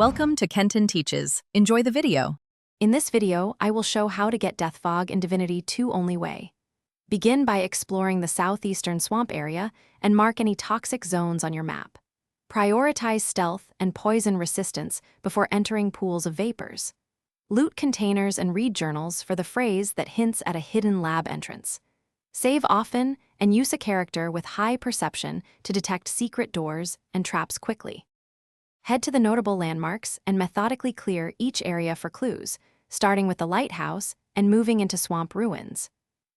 Welcome to Kenton Teaches. Enjoy the video. In this video, I will show how to get Deathfog in Divinity 2 only way. Begin by exploring the southeastern swamp area and mark any toxic zones on your map. Prioritize stealth and poison resistance before entering pools of vapors. Loot containers and read journals for the phrase that hints at a hidden lab entrance. Save often and use a character with high perception to detect secret doors and traps quickly. Head to the notable landmarks and methodically clear each area for clues, starting with the lighthouse and moving into swamp ruins.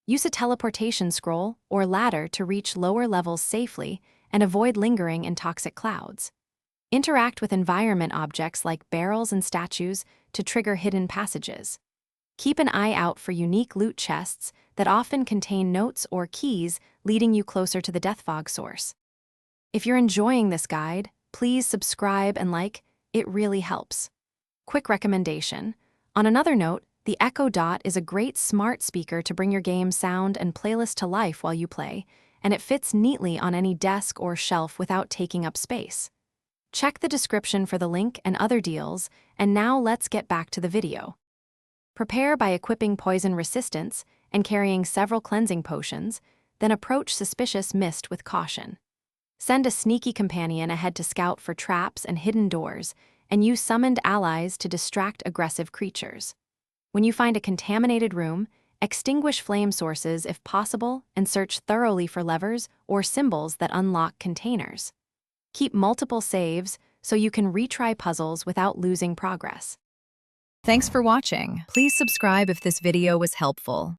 Use a teleportation scroll or ladder to reach lower levels safely and avoid lingering in toxic clouds. Interact with environment objects like barrels and statues to trigger hidden passages. Keep an eye out for unique loot chests that often contain notes or keys leading you closer to the Deathfog source. If you're enjoying this guide, please subscribe and like, it really helps. Quick recommendation. On another note, the Echo Dot is a great smart speaker to bring your game's sound and playlist to life while you play, and it fits neatly on any desk or shelf without taking up space. Check the description for the link and other deals, and now let's get back to the video. Prepare by equipping poison resistance and carrying several cleansing potions, then approach suspicious mist with caution. Send a sneaky companion ahead to scout for traps and hidden doors, and use summoned allies to distract aggressive creatures. When you find a contaminated room, extinguish flame sources if possible and search thoroughly for levers or symbols that unlock containers. Keep multiple saves so you can retry puzzles without losing progress. Thanks for watching. Please subscribe if this video was helpful.